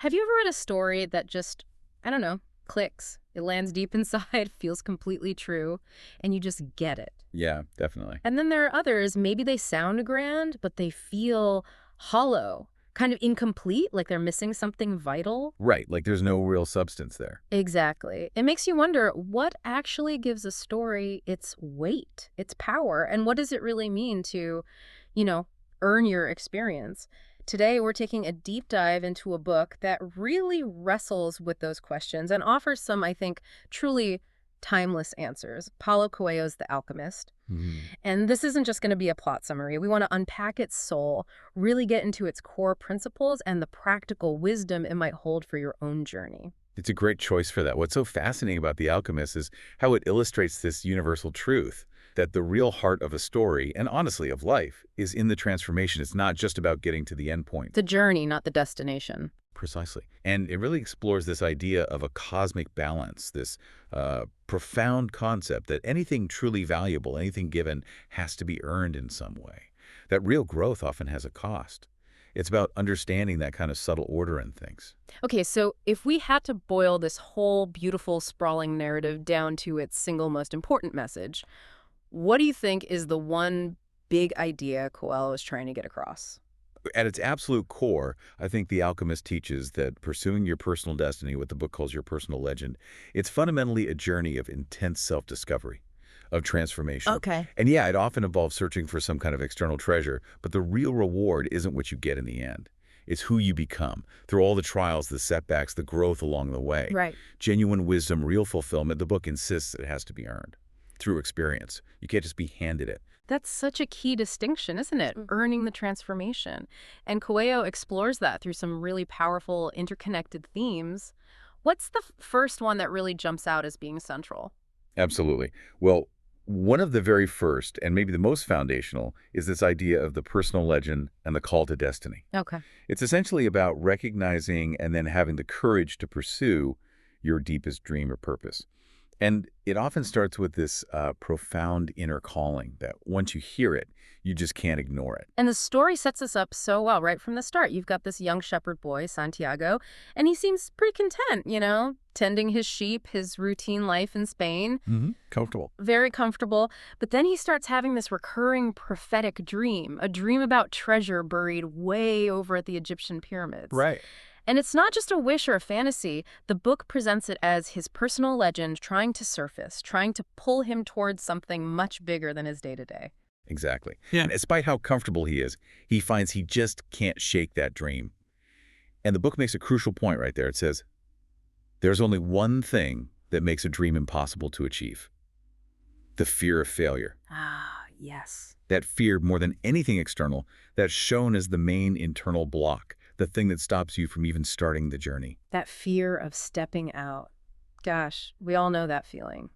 Have you ever read a story that just, I don't know, clicks? It lands deep inside, feels completely true, and you just get it. Yeah, definitely. And then there are others, maybe they sound grand, but they feel hollow, kind of incomplete, like they're missing something vital. Right, like there's no real substance there. Exactly. It makes you wonder what actually gives a story its weight, its power, and what does it really mean to, you know, earn your experience? Today, we're taking a deep dive into a book that really wrestles with those questions and offers some, I think, truly timeless answers. Paulo Coelho's The Alchemist. Mhm. And this isn't just going to be a plot summary. We want to unpack its soul, really get into its core principles and the practical wisdom it might hold for your own journey. It's a great choice for that. What's so fascinating about The Alchemist is how it illustrates this universal truth that the real heart of a story, and honestly of life, is in the transformation. It's not just about getting to the end point. The journey, not the destination. Precisely. And it really explores this idea of a cosmic balance, this profound concept that anything truly valuable, anything given, has to be earned in some way. That real growth often has a cost. It's about understanding that kind of subtle order in things. Okay, so if we had to boil this whole beautiful, sprawling narrative down to its single most important message, what do you think is the one big idea Coelho is trying to get across? At its absolute core, I think The Alchemist teaches that pursuing your personal destiny, what the book calls your personal legend, it's fundamentally a journey of intense self-discovery, of transformation. Okay. And yeah, it often involves searching for some kind of external treasure, but the real reward isn't what you get in the end. It's who you become, through all the trials, the setbacks, the growth along the way. Right. Genuine wisdom, real fulfillment, the book insists that it has to be earned through experience. You can't just be handed it. That's such a key distinction, isn't it? Earning the transformation. And Coelho explores that through some really powerful, interconnected themes. What's the first one that really jumps out as being central? Absolutely. Well, one of the very first, and maybe the most foundational, is this idea of the personal legend and the call to destiny. Okay. It's essentially about recognizing and then having the courage to pursue your deepest dream or purpose. And it often starts with this profound inner calling that once you hear it, you just can't ignore it. And the story sets us up so well right from the start. You've got this young shepherd boy, Santiago, and he seems pretty content, tending his sheep, his routine life in Spain. Comfortable. Very comfortable. But then he starts having this recurring prophetic dream, a dream about treasure buried way over at the Egyptian pyramids. Right. And it's not just a wish or a fantasy. The book presents it as his personal legend trying to surface, trying to pull him towards something much bigger than his day-to-day. Exactly. Yeah. And despite how comfortable he is, he finds he just can't shake that dream. And the book makes a crucial point right there. It says, there's only one thing that makes a dream impossible to achieve: the fear of failure. Ah, yes. That fear, more than anything external, that's shown as the main internal block, the thing that stops you from even starting the journey. That fear of stepping out. Gosh, we all know that feeling.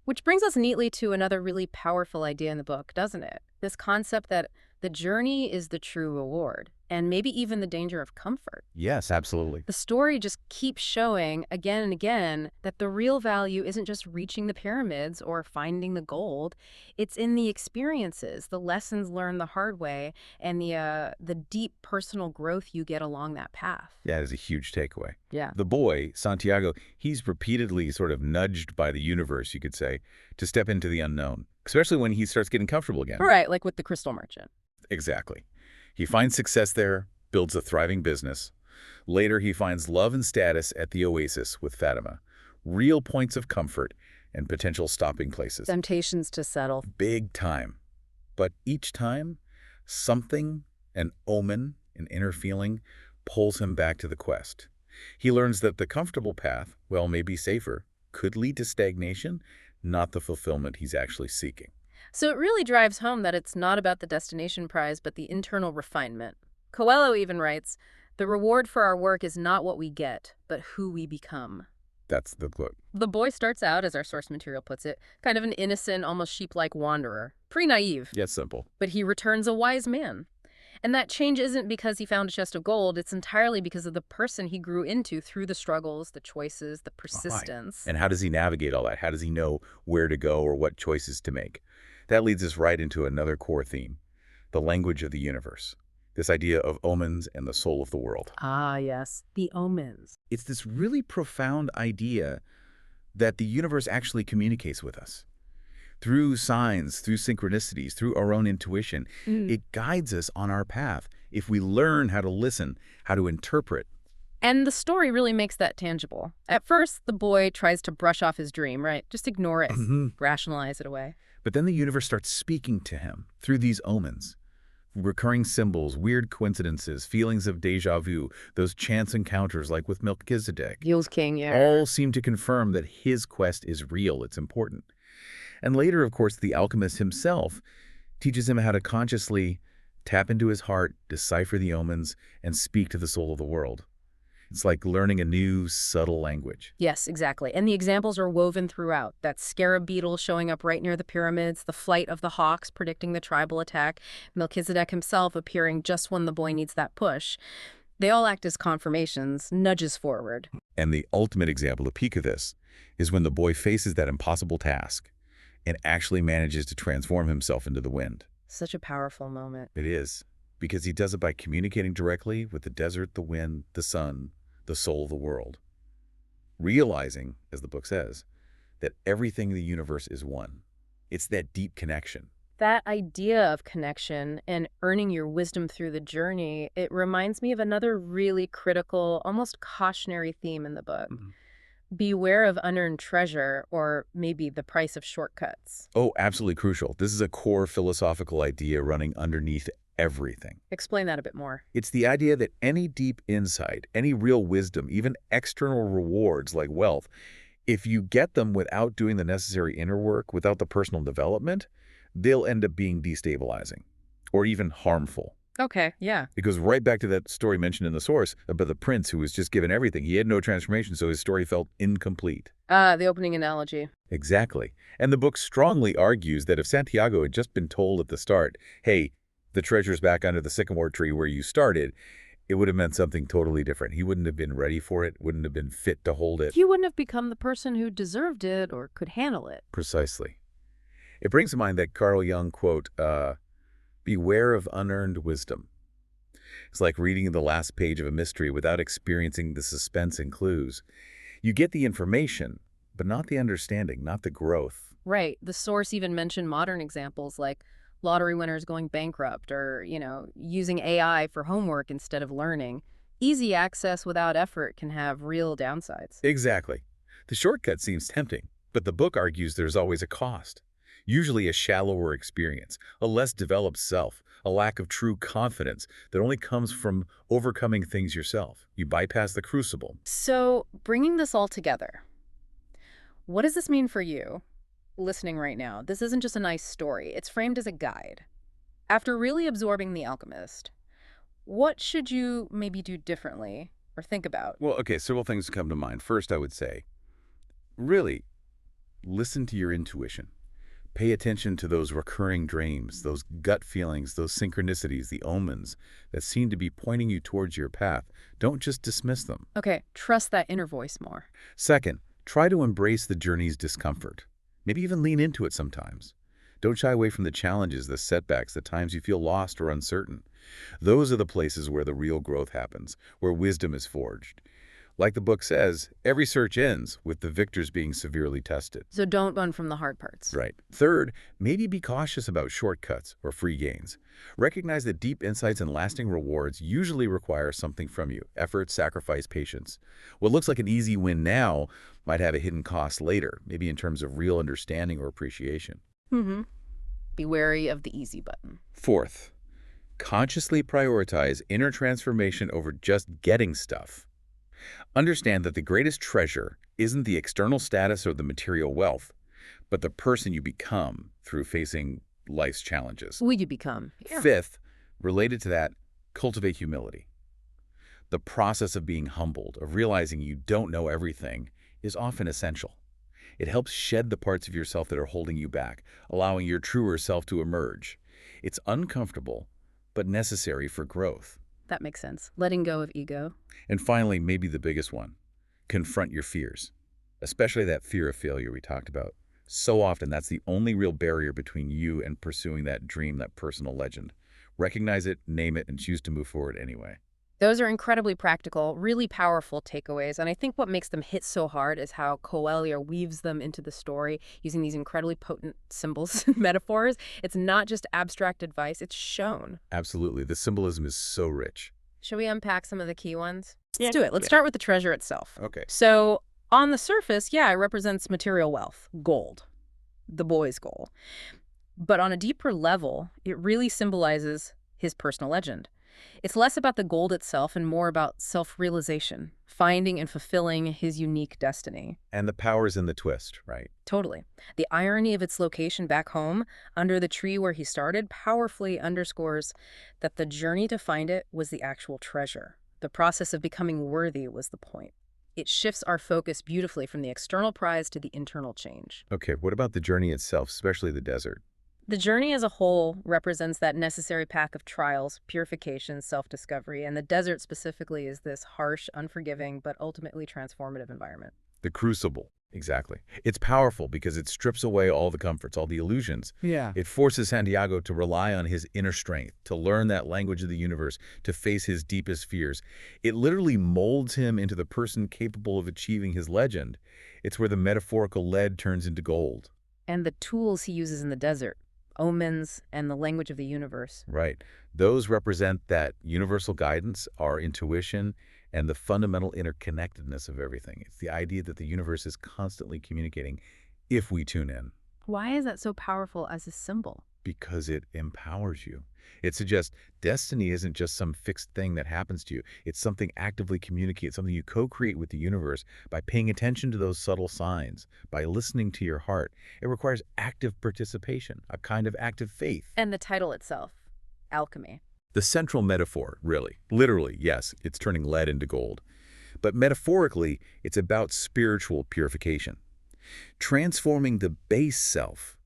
Which brings us neatly to another really powerful idea in the book, doesn't it? This concept that the journey is the true reward, and maybe even the danger of comfort. Yes, absolutely. The story just keeps showing again and again that the real value isn't just reaching the pyramids or finding the gold. It's in the experiences, the lessons learned the hard way, and the deep personal growth you get along that path. Yeah, it is a huge takeaway. Yeah. The boy, Santiago, he's repeatedly sort of nudged by the universe, you could say, to step into the unknown, especially when he starts getting comfortable again. Right, like with the crystal merchant. Exactly. He finds success there, builds a thriving business. Later, he finds love and status at the oasis with Fatima, real points of comfort and potential stopping places. Temptations to settle. Big time. But each time, something, an omen, an inner feeling, pulls him back to the quest. He learns that the comfortable path, well, maybe safer, could lead to stagnation, not the fulfillment he's actually seeking. So it really drives home that it's not about the destination prize, but the internal refinement. Coelho even writes, "The reward for our work is not what we get, but who we become." That's the quote. The boy starts out, as our source material puts it, kind of an innocent, almost sheep-like wanderer. Pretty naive. Yet simple. But he returns a wise man. And that change isn't because he found a chest of gold. It's entirely because of the person he grew into through the struggles, the choices, the persistence. And how does he navigate all that? How does he know where to go or what choices to make? That leads us right into another core theme, the language of the universe. this idea of omens and the soul of the world. Ah, yes, the omens. It's this really profound idea that the universe actually communicates with us. Through signs, through synchronicities, through our own intuition, Mm. it guides us on our path if we learn how to listen, how to interpret. And the story really makes that tangible. At first, the boy tries to brush off his dream, right? Just ignore it, Mhm. rationalize it away. But then the universe starts speaking to him through these omens. Recurring symbols, weird coincidences, feelings of deja vu, those chance encounters like with Melchizedek, Yule's king, yeah. all seem to confirm that his quest is real, it's important. And later, of course, the alchemist himself teaches him how to consciously tap into his heart, decipher the omens, and speak to the soul of the world. It's like learning a new, subtle language. Yes, exactly. And the examples are woven throughout. That scarab beetle showing up right near the pyramids, the flight of the hawks predicting the tribal attack, Melchizedek himself appearing just when the boy needs that push. They all act as confirmations, nudges forward. And the ultimate example, the peak of this, is when the boy faces that impossible task and actually manages to transform himself into the wind. Such a powerful moment. It is, because he does it by communicating directly with the desert, the wind, the sun, the soul of the world. Realizing, as the book says, that everything in the universe is one. It's that deep connection. That idea of connection and earning your wisdom through the journey, it reminds me of another really critical, almost cautionary theme in the book. Mhm. Beware of unearned treasure, or maybe the price of shortcuts. Oh, absolutely crucial. This is a core philosophical idea running underneath everything. Explain that a bit more. It's the idea that any deep insight, any real wisdom, even external rewards like wealth, if you get them without doing the necessary inner work, without the personal development, they'll end up being destabilizing or even harmful. Okay, yeah. It goes right back to that story mentioned in the source about the prince who was just given everything. He had no transformation, so his story felt incomplete. The opening analogy. Exactly. And the book strongly argues that if Santiago had just been told at the start, hey, the treasure's back under the sycamore tree where you started, it would have meant something totally different. He wouldn't have been ready for it, wouldn't have been fit to hold it. You wouldn't have become the person who deserved it or could handle it. Precisely. It brings to mind that Carl Jung quote, beware of unearned wisdom. It's like reading the last page of a mystery without experiencing the suspense and clues. You get the information, but not the understanding, not the growth. Right. The source even mentioned modern examples like lottery winners going bankrupt or, using AI for homework instead of learning. Easy access without effort can have real downsides. Exactly. The shortcut seems tempting, but the book argues there's always a cost. Usually a shallower experience, a less developed self, a lack of true confidence that only comes from overcoming things yourself. You bypass the crucible. So, bringing this all together, what does this mean for you listening right now? This isn't just a nice story. It's framed as a guide. After really absorbing The Alchemist, what should you maybe do differently or think about? Well, okay, several things come to mind. First, I would say, really, listen to your intuition. Pay attention to those recurring dreams, those gut feelings, those synchronicities, the omens that seem to be pointing you towards your path. Don't just dismiss them. Okay, trust that inner voice more. Second, try to embrace the journey's discomfort. Maybe even lean into it sometimes. Don't shy away from the challenges, the setbacks, the times you feel lost or uncertain. Those are the places where the real growth happens, where wisdom is forged. Like the book says, every search ends with the victors being severely tested. So don't run from the hard parts. Right. Third, maybe be cautious about shortcuts or free gains. Recognize that deep insights and lasting rewards usually require something from you: effort, sacrifice, patience. What looks like an easy win now might have a hidden cost later, maybe in terms of real understanding or appreciation. Mm-hmm. Be wary of the easy button. Fourth, consciously prioritize inner transformation over just getting stuff. Understand that the greatest treasure isn't the external status or the material wealth, but the person you become through facing life's challenges. Who you become. Yeah. Fifth, related to that, cultivate humility. The process of being humbled, of realizing you don't know everything, is often essential. It helps shed the parts of yourself that are holding you back, allowing your truer self to emerge. It's uncomfortable, but necessary for growth. That makes sense. Letting go of ego. And finally, maybe the biggest one, confront your fears, especially that fear of failure we talked about. So often, that's the only real barrier between you and pursuing that dream, that personal legend. recognize it, name it, and choose to move forward anyway. Those are incredibly practical, really powerful takeaways, and I think what makes them hit so hard is how Coelho weaves them into the story using these incredibly potent symbols and metaphors. It's not just abstract advice, it's shown. Absolutely. The symbolism is so rich. Shall we unpack some of the key ones? Yeah. Let's do it. Let's Yeah. start with the treasure itself. Okay. So, on the surface, yeah, it represents material wealth, gold, the boy's goal. But on a deeper level, it really symbolizes his personal legend. It's less about the gold itself and more about self-realization, finding and fulfilling his unique destiny. And the power's in the twist, right? Totally. The irony of its location back home, under the tree where he started, powerfully underscores that the journey to find it was the actual treasure. The process of becoming worthy was the point. It shifts our focus beautifully from the external prize to the internal change. Okay, what about the journey itself, especially the desert? The journey as a whole represents that necessary pack of trials, purification, self-discovery, and the desert specifically is this harsh, unforgiving, but ultimately transformative environment. The crucible. Exactly. It's powerful because it strips away all the comforts, all the illusions. Yeah. It forces Santiago to rely on his inner strength, to learn that language of the universe, to face his deepest fears. It literally molds him into the person capable of achieving his legend. It's where the metaphorical lead turns into gold. And the tools he uses in the desert, omens and the language of the universe. Right. Those represent that universal guidance, our intuition, and the fundamental interconnectedness of everything. It's the idea that the universe is constantly communicating if we tune in, Why is that so powerful as a symbol? because it empowers you. It suggests destiny isn't just some fixed thing that happens to you. It's something actively communicated, something you co-create with the universe by paying attention to those subtle signs, by listening to your heart. It requires active participation, a kind of active faith. And the title itself, alchemy. The central metaphor, really. Literally, yes, it's turning lead into gold. But metaphorically, it's about spiritual purification. Transforming the base self,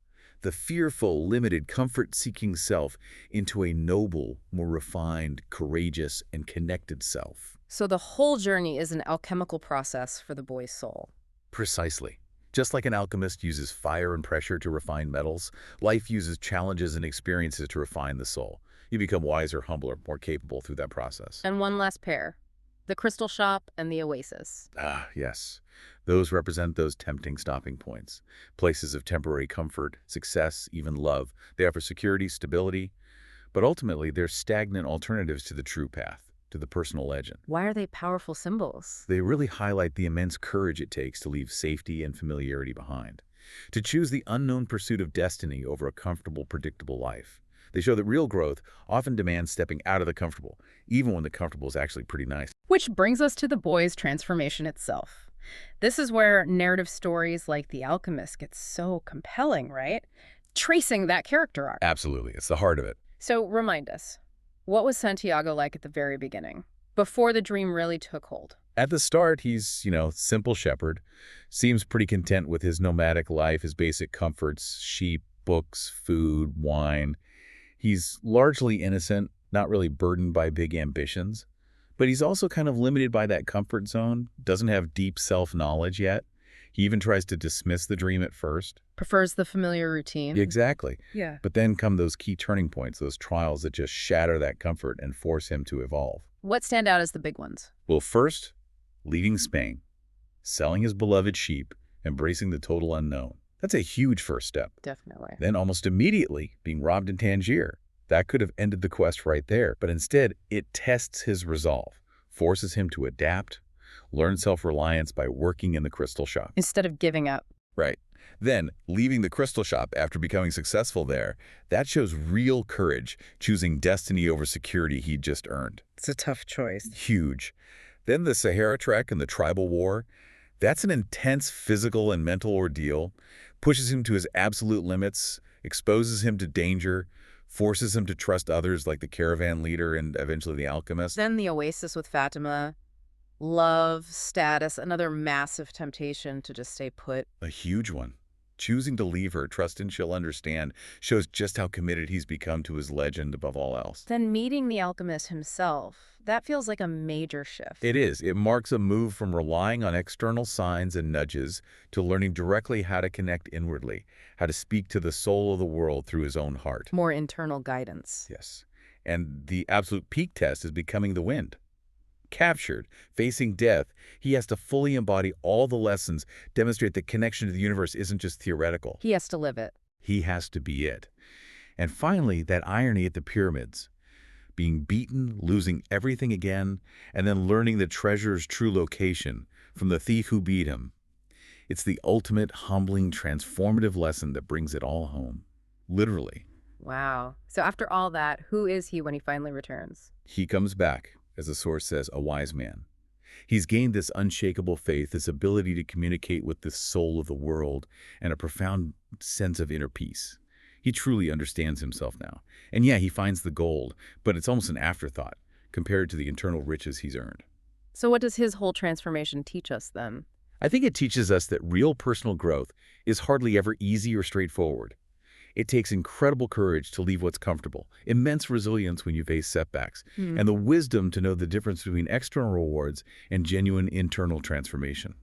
the fearful, limited, comfort-seeking self, into a noble, more refined, courageous, and connected self. So the whole journey is an alchemical process for the boy's soul. Precisely. Just like an alchemist uses fire and pressure to refine metals, life uses challenges and experiences to refine the soul. You become wiser, humbler, more capable through that process. And one last pair, the crystal shop and the oasis. Ah, yes. Those represent those tempting stopping points. Places of temporary comfort, success, even love. They offer security, stability, but ultimately they're stagnant alternatives to the true path, to the personal legend. Why are they powerful symbols? They really highlight the immense courage it takes to leave safety and familiarity behind, to choose the unknown pursuit of destiny over a comfortable, predictable life. They show that real growth often demands stepping out of the comfortable, even when the comfortable is actually pretty nice. Which brings us to the boy's transformation itself. This is where narrative stories like The Alchemist get so compelling, right? Tracing that character arc. Absolutely. It's the heart of it. So remind us, what was Santiago like at the very beginning, before the dream really took hold? At the start, he's, simple shepherd, seems pretty content with his nomadic life, his basic comforts, sheep, books, food, wine. He's largely innocent, not really burdened by big ambitions, but he's also kind of limited by that comfort zone, doesn't have deep self-knowledge yet. He even tries to dismiss the dream at first. Prefers the familiar routine. Exactly. Yeah. But then come those key turning points, those trials that just shatter that comfort and force him to evolve. What stand out as the big ones? Well, first, leaving Spain, selling his beloved sheep, embracing the total unknown. That's a huge first step. Definitely. Then almost immediately being robbed in Tangier. That could have ended the quest right there, but instead it tests his resolve, forces him to adapt, learn self-reliance by working in the crystal shop. Instead of giving up. Right. Then, leaving the crystal shop after becoming successful there, that shows real courage, choosing destiny over security he'd just earned. It's a tough choice. Huge. Then the Sahara Trek and the tribal war. That's an intense physical and mental ordeal, pushes him to his absolute limits, exposes him to danger, forces him to trust others like the caravan leader and eventually the alchemist. Then the oasis with Fatima. Love, status, another massive temptation to just stay put. A huge one. Choosing to leave her, trusting she'll understand, shows just how committed he's become to his legend above all else. Then meeting the alchemist himself. That feels like a major shift. It is. It marks a move from relying on external signs and nudges to learning directly how to connect inwardly, how to speak to the soul of the world through his own heart. More internal guidance. Yes. And the absolute peak test is becoming the wind. Captured, facing death, he has to fully embody all the lessons, demonstrate that connection to the universe isn't just theoretical. He has to live it. He has to be it. And finally, that irony at the pyramids. Being beaten, losing everything again, and then learning the treasure's true location from the thief who beat him. It's the ultimate, humbling, transformative lesson that brings it all home. Literally. Wow. So after all that, who is he when he finally returns? He comes back, as the source says, a wise man. He's gained this unshakable faith, this ability to communicate with the soul of the world, and a profound sense of inner peace. He truly understands himself now. And yeah, he finds the gold, but it's almost an afterthought compared to the internal riches he's earned. So what does his whole transformation teach us then? I think it teaches us that real personal growth is hardly ever easy or straightforward. It takes incredible courage to leave what's comfortable, immense resilience when you face setbacks, and the wisdom to know the difference between external rewards and genuine internal transformation.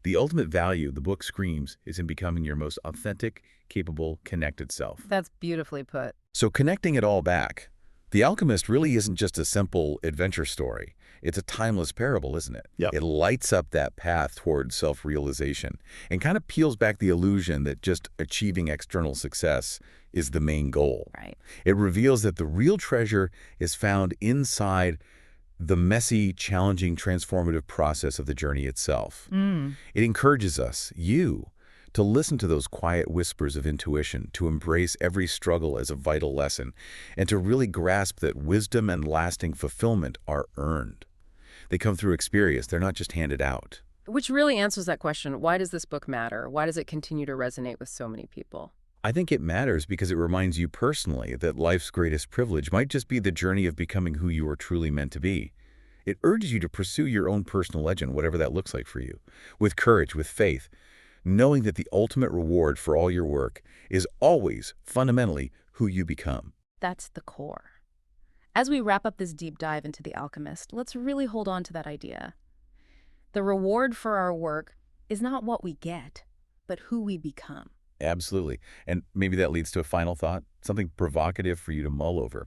The ultimate value the book screams is in becoming your most authentic, capable, connected self. That's beautifully put. So connecting it all back, The Alchemist really isn't just a simple adventure story. It's a timeless parable, isn't it? Yep. It lights up that path toward self-realization and kind of peels back the illusion that just achieving external success is the main goal. Right. It reveals that the real treasure is found inside the messy, challenging, transformative process of the journey itself. It encourages us, you, to listen to those quiet whispers of intuition, to embrace every struggle as a vital lesson, and to really grasp that wisdom and lasting fulfillment are earned. They come through experience, they're not just handed out. Which really answers that question. Why does this book matter? Why does it continue to resonate with so many people? I think it matters because it reminds you personally that life's greatest privilege might just be the journey of becoming who you are truly meant to be. It urges you to pursue your own personal legend, whatever that looks like for you, with courage, with faith, knowing that the ultimate reward for all your work is always, fundamentally, who you become. That's the core. As we wrap up this deep dive into The Alchemist, let's really hold on to that idea. The reward for our work is not what we get, but who we become. Absolutely. And maybe that leads to a final thought, something provocative for you to mull over.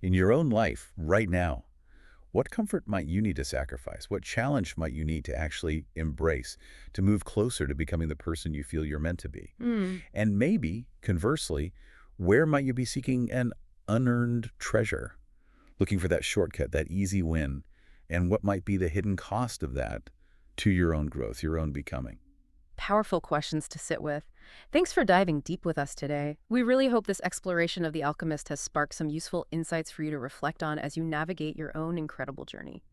In your own life, right now, what comfort might you need to sacrifice? What challenge might you need to actually embrace to move closer to becoming the person you feel you're meant to be? And maybe, conversely, where might you be seeking an unearned treasure? Looking for that shortcut, that easy win, and what might be the hidden cost of that to your own growth, your own becoming? Powerful questions to sit with. Thanks for diving deep with us today. We really hope this exploration of The Alchemist has sparked some useful insights for you to reflect on as you navigate your own incredible journey.